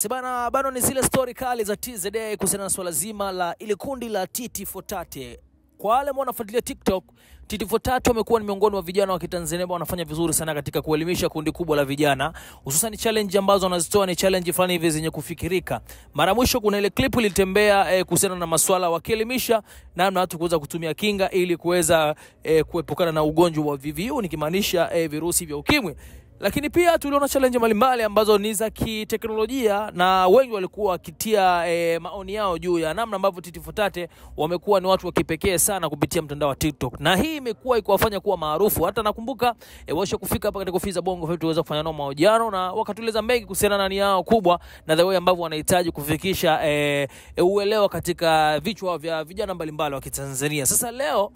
Sebana bado ni zile story kali za TZA kuhusiana na swala zima la ile kundi la Titi Fotate. Kwa wale ambao wanafuatilia TikTok, Titi Fotate wamekuwa ni miongoni wa vijana wa Kitanzania ambao wanafanya vizuri sana katika kuelimisha kundi kubwa la vijana. Hususan challenge ambazo wanazitoa ni challenge fulani hivi zenye kufikirika. Mara mwisho kuna ile clip ilitembea kuhusiana na masuala wakielimisha namna watu kuweza kutumia kinga ili kuweza kuepukana na ugonjwa wa VVU, nikimaanisha virusi vya ukimwi. Lakini pia tuliona challenge mbalimbali ambazo ni za kiteknolojia na wengi walikuwa wakitia maoni yao juu ya namna ambavyo Titi Fotate wamekuwa ni watu wa kipekee sana kupitia mtandao wa TikTok. Na hii imekuwa ikiwafanya kuwa maarufu. Hata nakumbuka washa kufika hapa katika ofisi za Bongo Flava tuweza kufanya nao mahojiano na wakatueleza mengi kuhusiana na nia yao kubwa na the way ambavyo wanahitaji kufikisha uelewa katika vichwa vya vijana mbalimbali wa Kitanzania. Sasa leo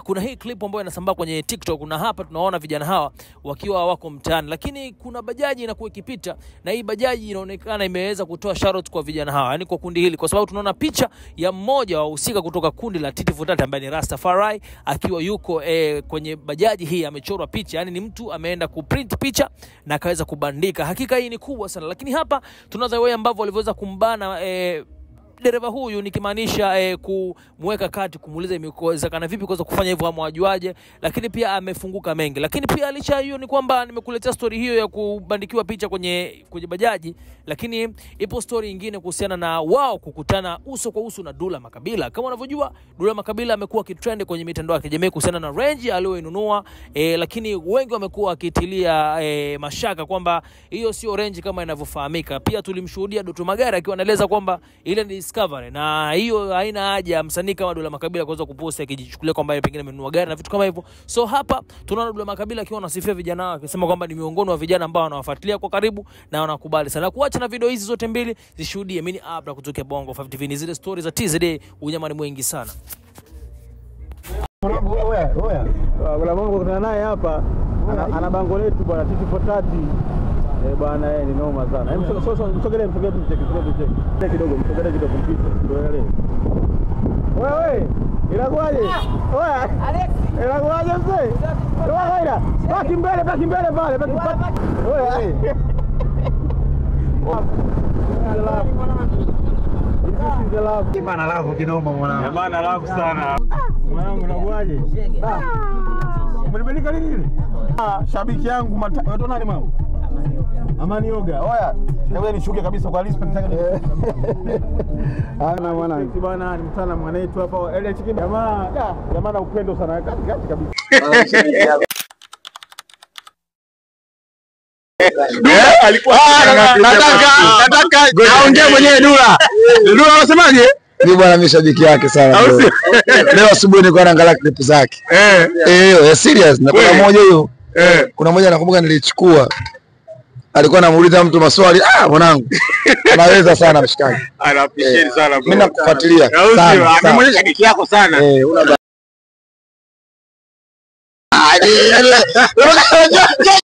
kuna hii clip ambayo inasambaa kwenye TikTok na hapa tunaona vijana hawa wakiwa wako mtaani, lakini kuna bajaji inakuwa ikipita na hii bajaji inaonekana imeweza kutoa shout kwa vijana hawa, yani kwa kundi hili, kwa sababu tunaona picha ya mmoja wa wahusika kutoka kundi la Titi Fotate ambaye ni Rastafari akiwa yuko kwenye bajaji hii, amechorwa picha, yani ni mtu ameenda kuprint picha na akaweza kubandika. Hakika hii ni kubwa sana, lakini hapa tunaona wewe ambavyo walivyoweza kumbana dereva huyu, nikimaanisha kumweka kati, kumuuliza imewezekana vipi kuweza kufanya hivyo ama wajuaje, lakini pia amefunguka mengi. Lakini pia licha hiyo ni kwamba nimekuletea story hiyo ya kubandikiwa picha kwenye bajaji, lakini ipo story nyingine kuhusiana na wao kukutana uso kwa uso na Dula Makabila. Kama unavyojua Dula Makabila amekuwa kitrend kwenye mitandao ya kijamii kuhusiana na range aliyoinunua, lakini wengi wamekuwa wakitilia mashaka kwamba hiyo sio range kama inavyofahamika. Pia tulimshuhudia Doto Magari akiwa anaeleza kwamba ile ni discovery na hiyo haina haja msanii kama Dula Makabila kuweza kupost akijichukulia kwamba yeye pengine amenunua gari na vitu kama hivyo. So hapa tunaona Dula Makabila akiwa anasifia vijana wake, akisema kwamba ni miongoni wa vijana ambao wanawafuatilia kwa karibu na wanakubali sana. Kuacha na video hizi zote mbili zishuhudie. Mimi ni Abra kutoka Bongo Flava TV, ni zile stories za TZA, unyama ni mwingi sana. Oya. Kuna mambo kutana naye hapa. Ana bango letu bwana Titi Fotate. Bwana yeye ni noma sana. Msogelee cheki kidogo, msogelee kidogo mpite. Ndio wewe. Inakuaje? Oya. Alex. Inakuaje mzee? Toa kaida. Baki mbele pale, baki. Oya. Bana lavo kinoma mwanangu. Bana lavo sana. Mwanangu unakuaje? Umenibadilika nini? Shabiki yangu watu nani mama? Amani Yoga. Oya, wewe nishuke kabisa kwa respect nataka ni. Ana mwanangu. Bwana ni mtaalamu anaitwa hapa ile chiki jamaa na upendo sana kati kabisa. Alikuwa nataka naongea mwenyewe Dula unasemaje? Ni bwana mimi shabiki yake sana. Leo asubuhi nilikuwa naangalia clip zake. Serious na kuna mmoja huyo. Kuna mmoja nakumbuka nilichukua. Alikuwa anamuuliza mtu maswali, mwanangu. Anaweza sana mshikaji. Ana appreciate sana bro. Mimi nakufuatilia sana. Amemwonyesha shabiki yako sana. Una